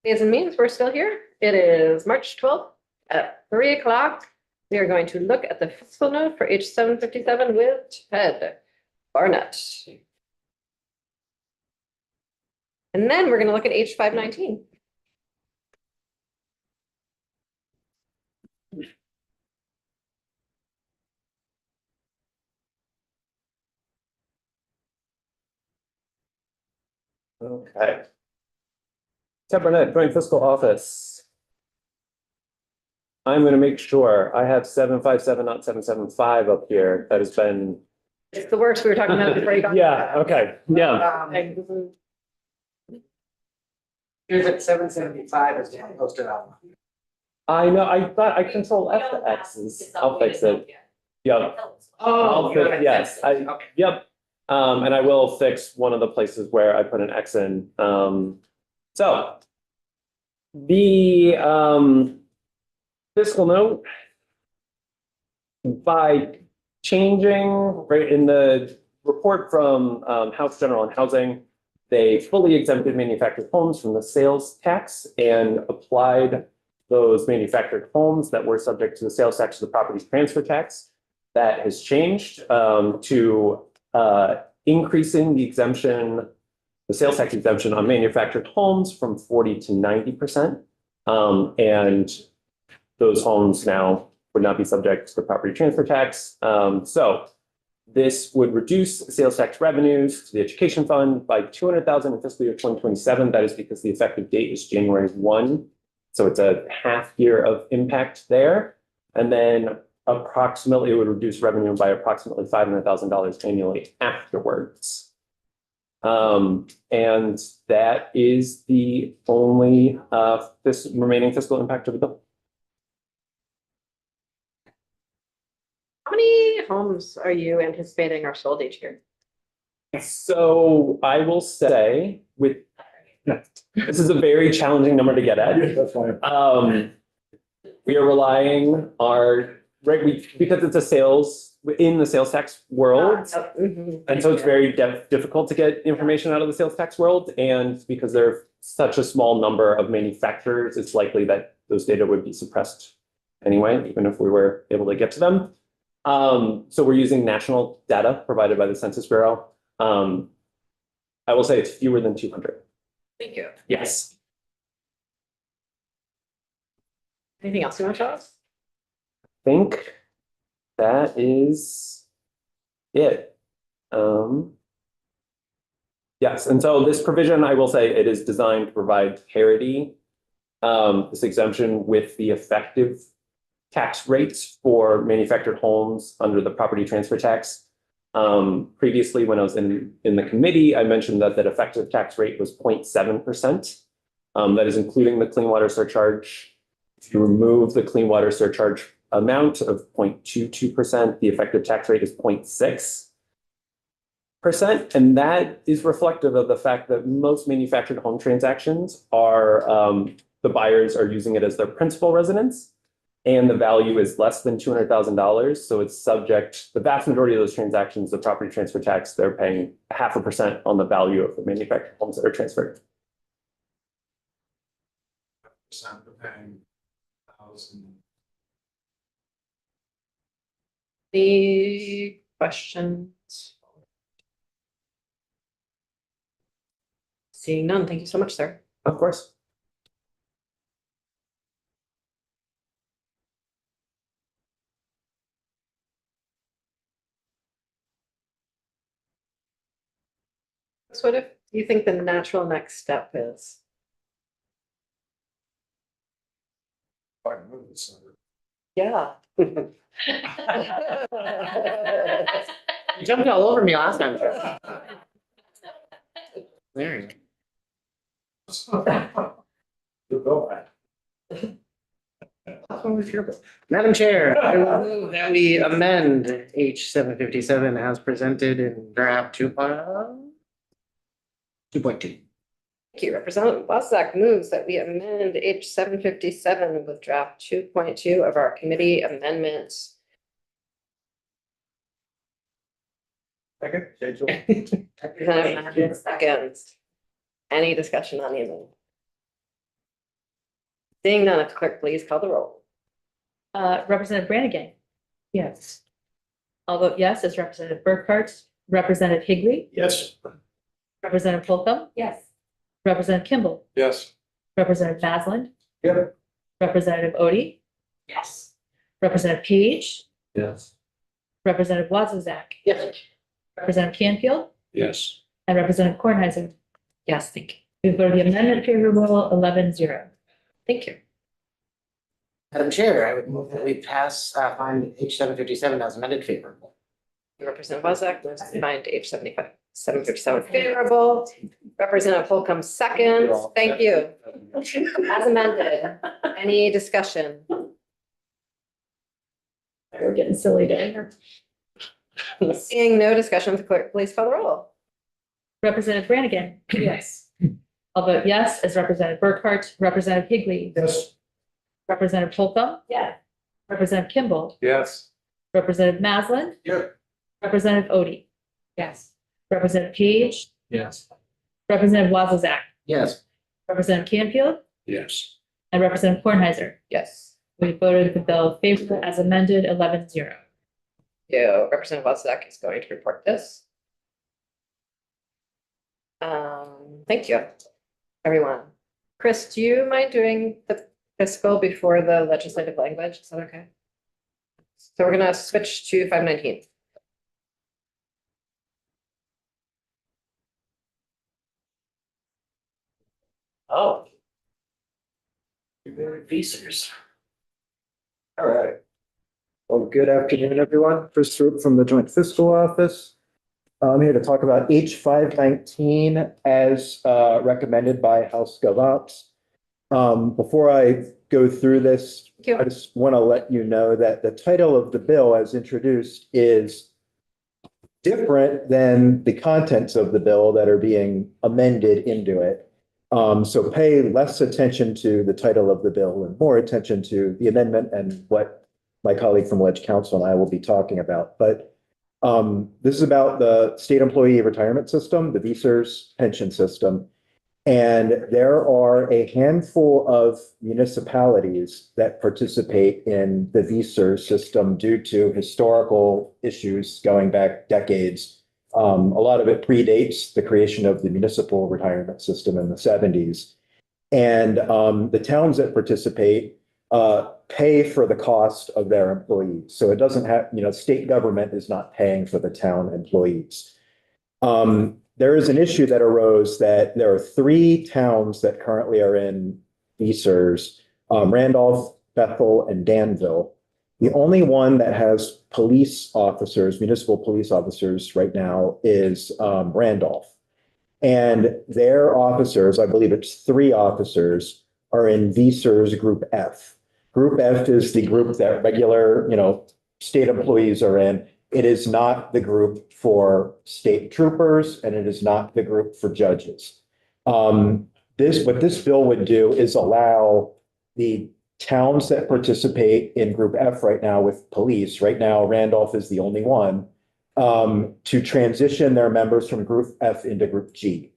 Days and means, we're still here. It is March 12th at 3 o'clock. We are going to look at the fiscal note for H 757 with Ted Barnett. And then we're going to look at H 519. Okay. Ted Barnett, Joint Fiscal Office. I'm gonna make sure I have 757, not 775 up here. That has been. It's the worst we were talking about before you got. Yeah, okay, yeah. Here's at 775 is posted out. I know, I thought I control F the X's. I'll fix it. Yep. Oh, Yes, okay. yep. And I will fix one of the places where I put an X in. So the fiscal note, by changing right in the report from House General and Housing, they fully exempted manufactured homes from the sales tax and applied those manufactured homes that were subject to the sales tax to the property transfer tax. That has changed to increasing the exemption, the sales tax exemption on manufactured homes from 40 to 90%. And those homes now would not be subject to the property transfer tax. So this would reduce sales tax revenues to the education fund by 200,000 in fiscal year 2027. That is because the effective date is January 1. So it's a half year of impact there. And then approximately it would reduce revenue by approximately $500,000 annually afterwards. And that is the only this remaining fiscal impact of the bill. How many homes are you anticipating are sold each year? So I will say with this is a very challenging number to get at. That's fine. We are relying because it's a sales in the sales tax world. And so it's very difficult to get information out of the sales tax world. And because there's such a small number of manufacturers, it's likely that those data would be suppressed anyway, even if we were able to get to them. So we're using national data provided by the Census Bureau. I will say it's fewer than 200. Thank you. Yes. Anything else you want to show us? I think that is it. Yes, and so this provision, I will say it is designed to provide parity, this exemption with the effective tax rates for manufactured homes under the property transfer tax. Previously, when I was in the committee, I mentioned that that effective tax rate was 0.7%. That is including the clean water surcharge. If you remove the clean water surcharge amount of 0.22%, the effective tax rate is 0.6%. And that is reflective of the fact that most manufactured home transactions are, the buyers are using it as their principal residence. And the value is less than $200,000. So it's subject, the vast majority of those transactions, the property transfer tax, they're paying 0.5% on the value of the manufactured homes that are transferred. The questions? Seeing none, thank you so much, sir. Of course. So what if you think the natural next step is? Yeah. You jumped all over me last time. There you go. Madam Chair, I will move that we amend H 757 as presented in draft 2.2. Thank you. Representative Bossack moves that we amend H 757 with draft 2.2 of our committee amendments. Second. Representative Matthews seconds. Any discussion on the amendment? Seeing none, if the clerk please call the roll. Representative Brannigan. Yes. I'll vote yes as Representative Burkhart, Representative Higley, Yes. Representative Holcomb, Yes. Representative Kimball, Yes. Representative Maslin, Yep. Representative Odie, Yes. Representative Page, Yes. Representative Wazazak, Yes. Representative Canfield, Yes. and Representative Kornheiser. Yes, thank you. We voted the amendment favorable 11-0. Thank you. Madam Chair, I would move that we pass, find H 757 as amended favorable. Representative Wozak moves to find H 757 favorable. Representative Holcomb seconds. Thank you. As amended, any discussion? We're getting silly there. Seeing no discussion, the clerk please call the roll. Representative Brannigan. Yes. I'll vote yes as Representative Burkhart, Representative Higley, Yes. Representative Holcomb, Yeah. Representative Kimball, Yes. Representative Maslin, Yep. Representative Odie, Yes. Representative Page, Yes. Representative Wazazak, Yes. Representative Canfield, Yes. and Representative Kornheiser. Yes. We voted the bill favorable as amended 11-0. Yeah, Representative Wozak is going to report this. Thank you, everyone. Chris, do you mind doing the fiscal before the legislative language? Is that okay? So we're gonna switch to 519. Oh. Visitors. All right. Well, good afternoon, everyone. Chris Throop from the Joint Fiscal Office. I'm here to talk about H 519 as recommended by House GovOps. Before I go through this, Thank you. I just want to let you know that the title of the bill as introduced is different than the contents of the bill that are being amended into it. So pay less attention to the title of the bill and more attention to the amendment and what my colleague from Ledge Council and I will be talking about. But this is about the state employee retirement system, the VSERS pension system. And there are a handful of municipalities that participate in the VSERS system due to historical issues going back decades. A lot of it predates the creation of the municipal retirement system in the 70s. And the towns that participate pay for the cost of their employees. So it doesn't have, state government is not paying for the town employees. There is an issue that arose that there are 3 towns that currently are in VSERS, Randolph, Bethel, and Danville. The only one that has police officers, municipal police officers right now is Randolph. And their officers, I believe it's 3 officers, are in VSERS Group F. Group F is the group that regular, state employees are in. It is not the group for state troopers, and it is not the group for judges. What this bill would do is allow the towns that participate in Group F right now with police, right now Randolph is the only one, to transition their members from Group F into Group G.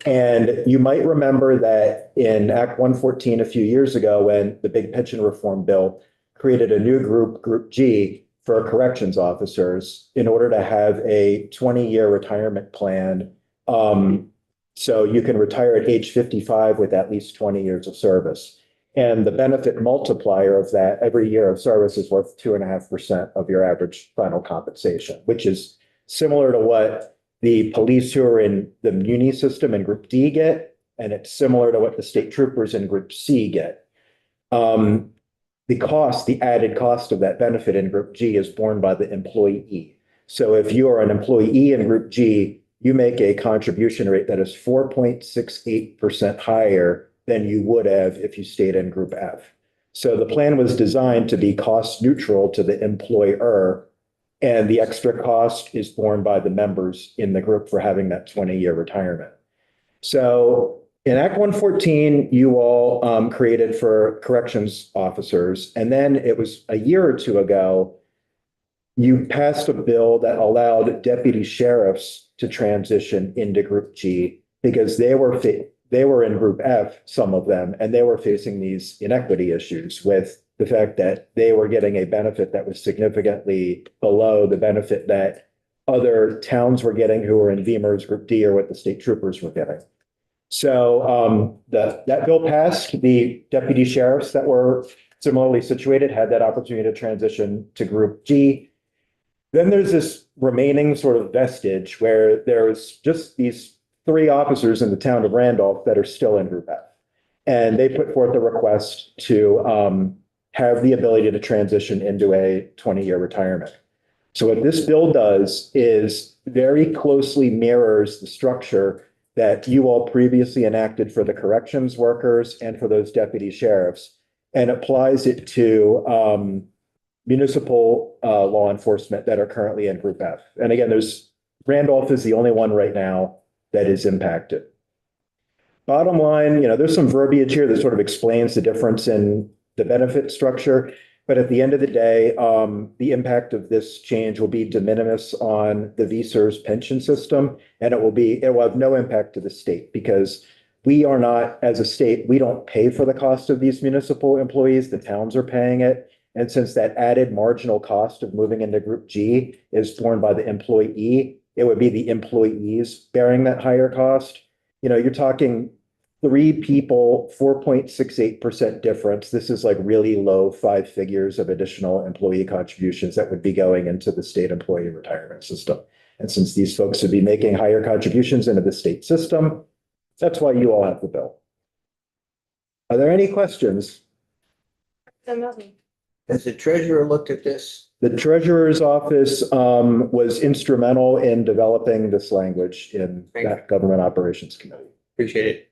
And you might remember that in Act 114 a few years ago, when the big pension reform bill created a new group, Group G, for corrections officers in order to have a 20-year retirement plan. So you can retire at age 55 with at least 20 years of service. And the benefit multiplier of that every year of service is worth 2.5% of your average final compensation, which is similar to what the police who are in the muni system in Group D get, and it's similar to what the state troopers in Group C get. The added cost of that benefit in Group G is borne by the employee. So if you are an employee in Group G, you make a contribution rate that is 4.68% higher than you would have if you stayed in Group F. So the plan was designed to be cost neutral to the employer, and the extra cost is borne by the members in the group for having that 20-year retirement. So in Act 114, you all created for corrections officers, and then it was a year or 2 ago, you passed a bill that allowed deputy sheriffs to transition into Group G because they were they were in group F, some of them, and they were facing these inequity issues with the fact that they were getting a benefit that was significantly below the benefit that other towns were getting who were in VEMR's group D or what the state troopers were getting. So that bill passed. The deputy sheriffs that were similarly situated had that opportunity to transition to group G. Then there's this remaining sort of vestige where there's just these three officers in the town of Randolph that are still in group F. And they put forth a request to have the ability to transition into a 20-year retirement. So what this bill does is very closely mirrors the structure that you all previously enacted for the corrections workers and for those deputy sheriffs, and applies it to municipal law enforcement that are currently in group F. And again, Randolph is the only one right now that is impacted. Bottom line, there's some verbiage here that sort of explains the difference in the benefit structure. But at the end of the day, the impact of this change will be de minimis on the VSERS pension system, and it will have no impact to the state because we are not, as a state, we don't pay for the cost of these municipal employees. The towns are paying it. And since that added marginal cost of moving into Group G is borne by the employee, it would be the employees bearing that higher cost. You're talking 3 people, 4.68% difference. This is like really low 5 figures of additional employee contributions that would be going into the state employee retirement system. And since these folks would be making higher contributions into the state system, that's why you all have the bill. Are there any questions? Has the treasurer looked at this? The treasurer's office was instrumental in developing this language in that government operations committee. Appreciate it.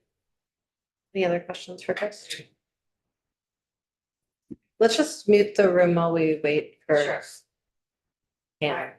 Any other questions for Chris? Let's just mute the room while we wait for. Yeah.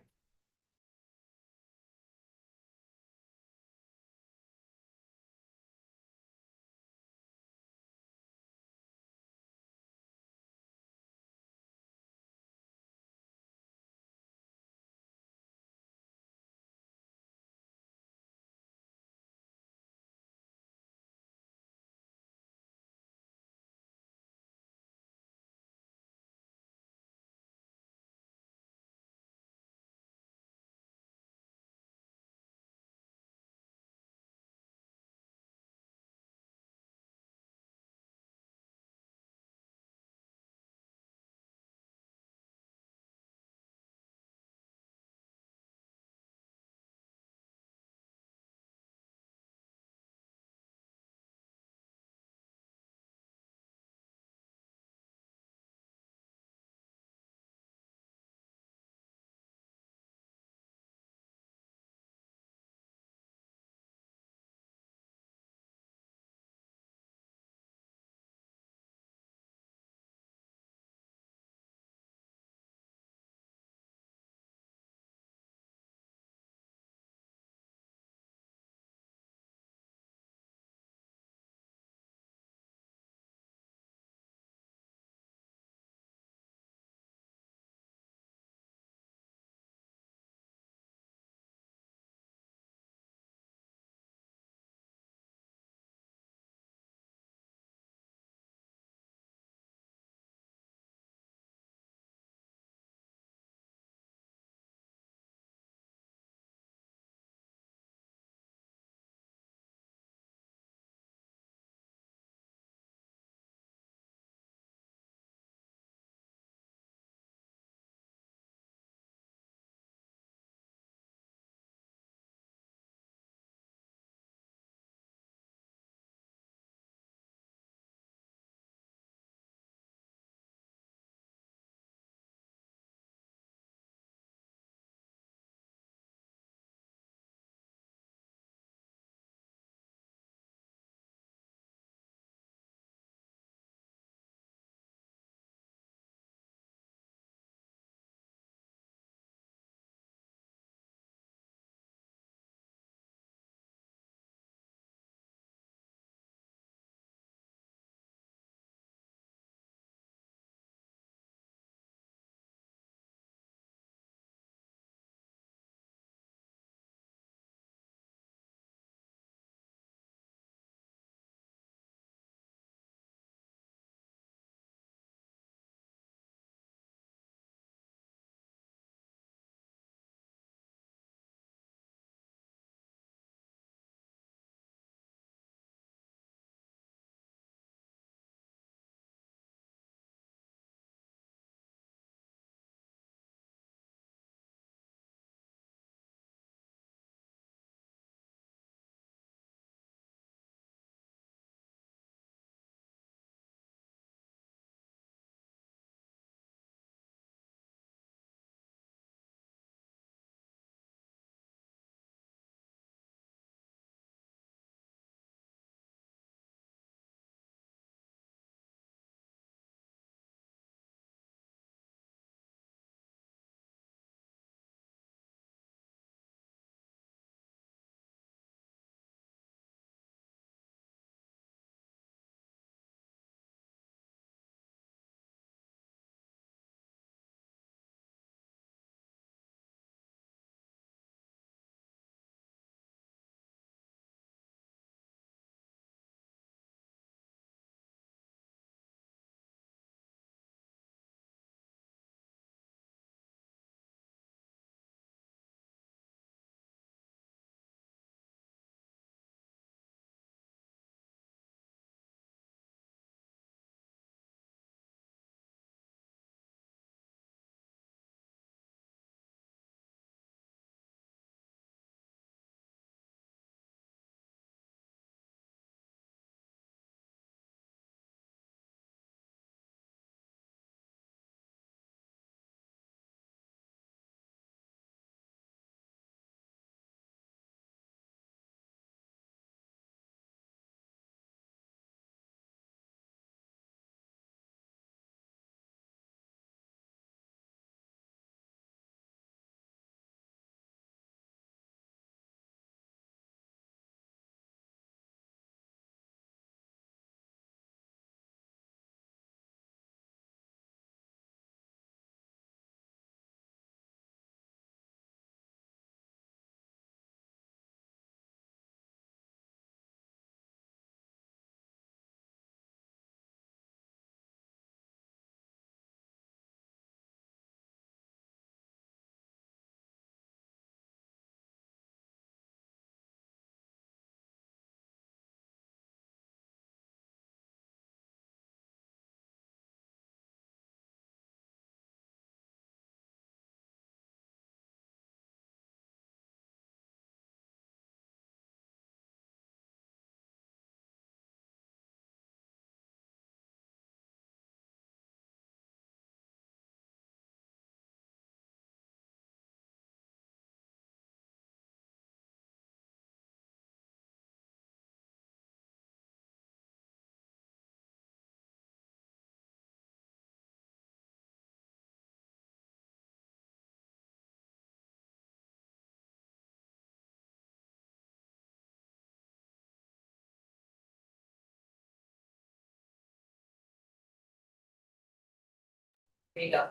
There you go.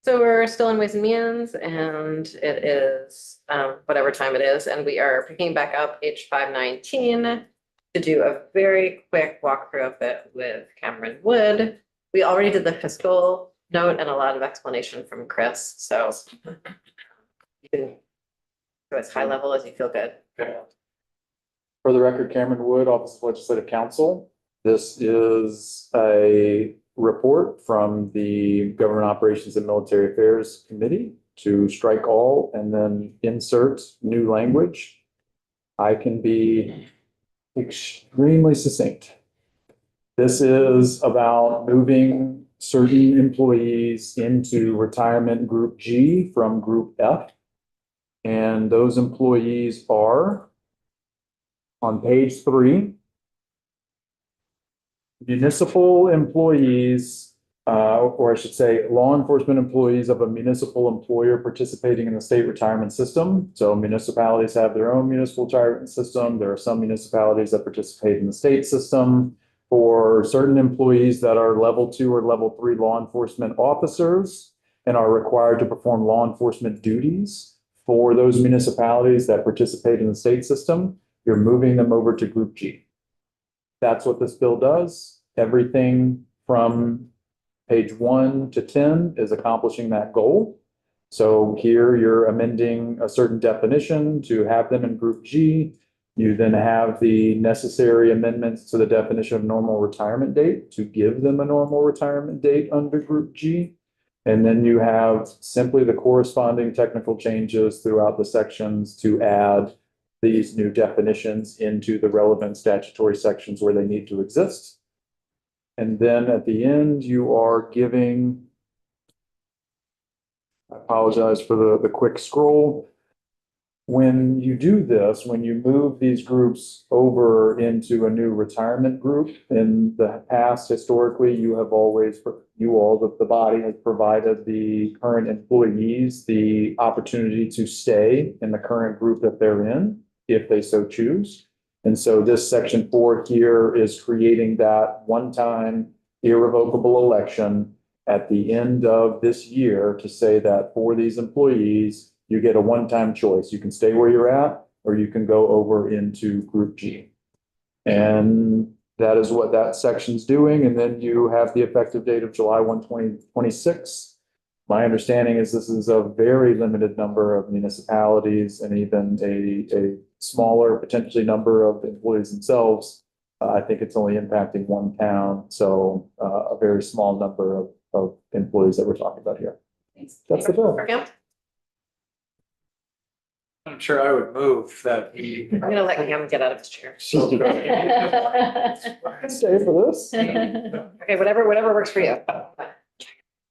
So we're still in Ways and Means and it is whatever time it is, and we are picking back up H 519 to do a very quick walkthrough of it with Cameron Wood. We already did the fiscal note and a lot of explanation from Chris, so you can go as high level as you feel good. For the record, Cameron Wood, Office of Legislative Counsel. This is a report from the Government Operations and Military Affairs Committee to strike all and then insert new language. I can be extremely succinct. This is about moving certain employees into retirement group G from group F. And those employees are on page 3. Municipal employees, or I should say, law enforcement employees of a municipal employer participating in the state retirement system. So municipalities have their own municipal retirement system. There are some municipalities that participate in the state system. For certain employees that are level 2 or level 3 law enforcement officers and are required to perform law enforcement duties for those municipalities that participate in the state system, you're moving them over to group G. That's what this bill does. Everything from page 1 to 10 is accomplishing that goal. So here you're amending a certain definition to have them in group G. You then have the necessary amendments to the definition of normal retirement date to give them a normal retirement date under group G. And then you have simply the corresponding technical changes throughout the sections to add these new definitions into the relevant statutory sections where they need to exist. And then at the end, you are giving, I apologize for the quick scroll. When you do this, when you move these groups over into a new retirement group, in the past, historically, you have always, the body has provided the current employees the opportunity to stay in the current group that they're in, if they so choose. And so this section 4 here is creating that one-time irrevocable election at the end of this year to say that for these employees, you get a one-time choice. You can stay where you're at, or you can go over into group G. And that is what that section's doing. And then you have the effective date of July 1, 2026. My understanding is this is a very limited number of municipalities and even a smaller potentially number of employees themselves. I think it's only impacting one town. So a very small number of employees that we're talking about here. That's the bill. I'm sure I would move that we. I'm gonna let Cam get out of his chair. So Stay for this. Okay, whatever works for you.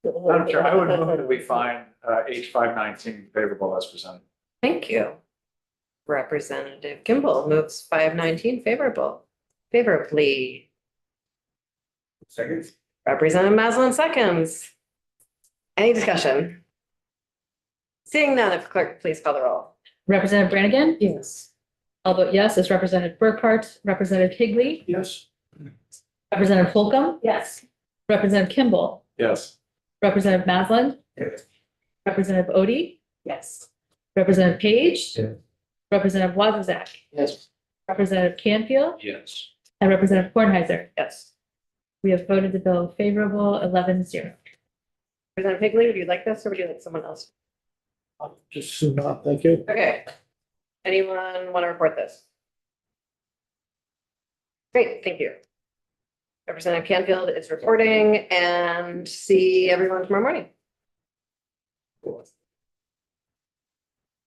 I'm sure I would move that we find H 519 favorable as presented. Thank you. Representative Kimball moves 519 favorably. Second. Representative Maslin seconds. Any discussion? Seeing none, if clerk, please call the roll. Representative Brannigan? Yes. I'll vote yes, as Representative Burkhart, Representative Higley, Yes. Representative Holcomb, Yes. Representative Kimball, Yes. Representative Maslin, Yes. Representative Odie, Yes. Representative Page, Yes. Representative Wazazak, Yes. Representative Canfield, Yes. and Representative Kornheiser. Yes. We have voted the bill favorable 11-0. Representative Higley, would you like this or would you like someone else? Just soon off, thank you. Okay. Anyone want to report this? Great, thank you. Representative Canfield is reporting and see everyone tomorrow morning.